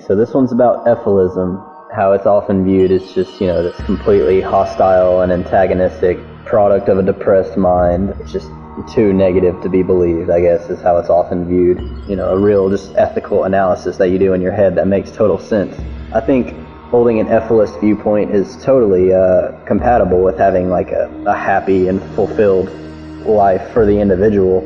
So this one's about Efilizam, how it's often viewed as just, this completely hostile and antagonistic product of a depressed mind. It's just too negative to be believed, I guess, is how it's often viewed. A real just ethical analysis that you do in your head that makes total sense. I think holding an Efilist viewpoint is totally compatible with having like a happy and fulfilled life for the individual.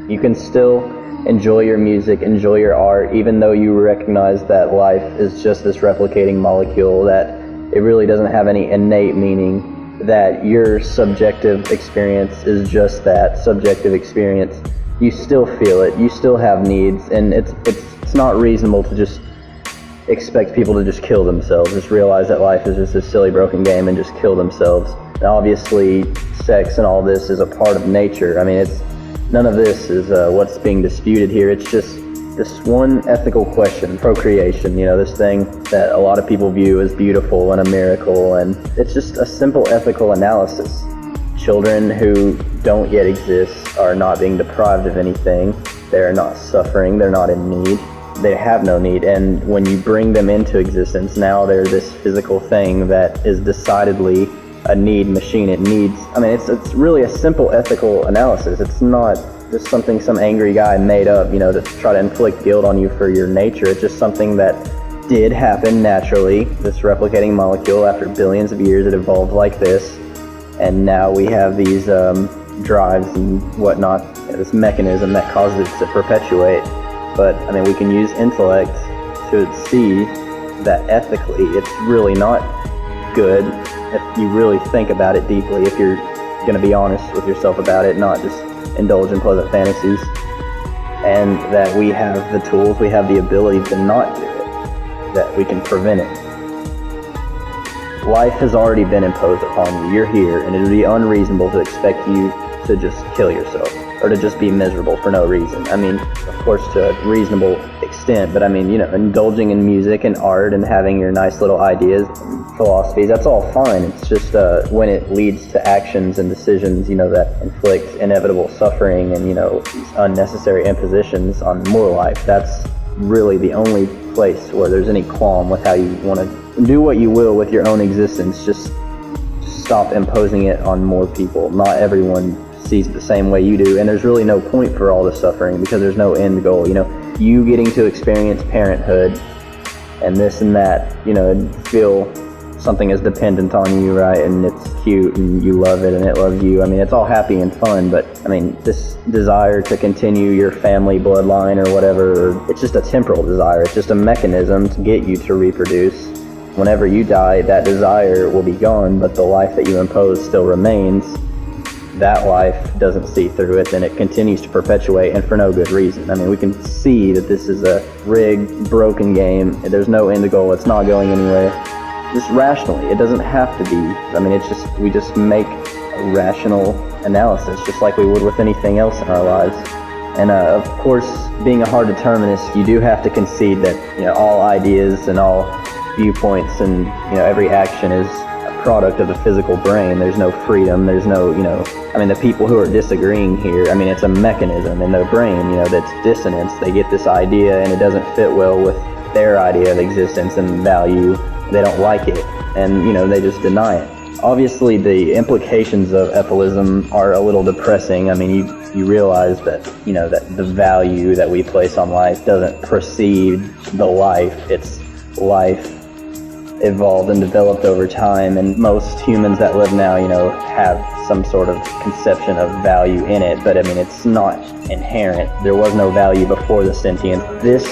You can still enjoy your music, enjoy your art, even though you recognize that life is just this replicating molecule, that it really doesn't have any innate meaning, that your subjective experience is just that subjective experience. You still feel it, you still have needs, and it's not reasonable to just expect people to just kill themselves, just realize that life is just a silly broken game and just kill themselves. And obviously sex and all this is a part of nature. I mean, none of this is what's being disputed here. It's just this one ethical question, procreation, this thing that a lot of people view as beautiful and a miracle, and it's just a simple ethical analysis. Children who don't yet exist are not being deprived of anything. They're not suffering, they're not in need. They have no need, and when you bring them into existence, now they're this physical thing that is decidedly a need machine. It's really a simple ethical analysis. It's not just something some angry guy made up, to try to inflict guilt on you for your nature. It's just something that did happen naturally. This replicating molecule, after billions of years, it evolved like this, and now we have these drives and whatnot, this mechanism that causes it to perpetuate. But we can use intellect to see that ethically it's really not good if you really think about it deeply, if you're going to be honest with yourself about it, not just indulge in pleasant fantasies, and that we have the tools, we have the ability to not do it, that we can prevent it. Life has already been imposed upon you. You're here, and it would be unreasonable to expect you to just kill yourself or to just be miserable for no reason. Of course, to a reasonable extent, but indulging in music and art and having your nice little ideas and philosophies, that's all fine. It's just when it leads to actions and decisions, that inflict inevitable suffering and, these unnecessary impositions on more life, that's really the only place where there's any qualm with how you want to do what you will with your own existence. Just stop imposing it on more people. Not everyone sees it the same way you do, and there's really no point for all the suffering because there's no end goal. You getting to experience parenthood and this and that, and feel something is dependent on you, right? And it's cute and you love it and it loves you. It's all happy and fun, but this desire to continue your family bloodline or whatever, it's just a temporal desire. It's just a mechanism to get you to reproduce. Whenever you die, that desire will be gone, but the life that you impose still remains. That life doesn't see through it, then it continues to perpetuate, and for no good reason. We can see that this is a rigged, broken game. There's no end goal. It's not going anywhere. Just rationally. It doesn't have to be. We just make a rational analysis, just like we would with anything else in our lives. And of course, being a hard determinist, you do have to concede that all ideas and all viewpoints and every action is product of the physical brain. There's no freedom, there's no, the people who are disagreeing here, it's a mechanism in their brain, that's dissonance. They get this idea and it doesn't fit well with their idea of existence and value. They don't like it, and, they just deny it. Obviously, the implications of Efilizam are a little depressing. You realize that, that the value that we place on life doesn't precede the life. It's life evolved and developed over time, and most humans that live now, have some sort of conception of value in it, but it's not inherent. There was no value before the sentience. This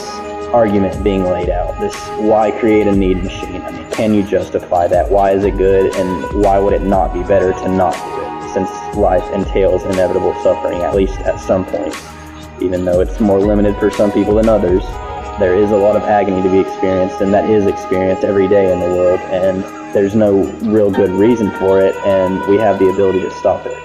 argument being laid out, this why create a need machine, can you justify that? Why is it good, and why would it not be better to not do it, since life entails inevitable suffering, at least at some points, even though it's more limited for some people than others. There is a lot of agony to be experienced, and that is experienced every day in the world, and there's no real good reason for it, and we have the ability to stop it.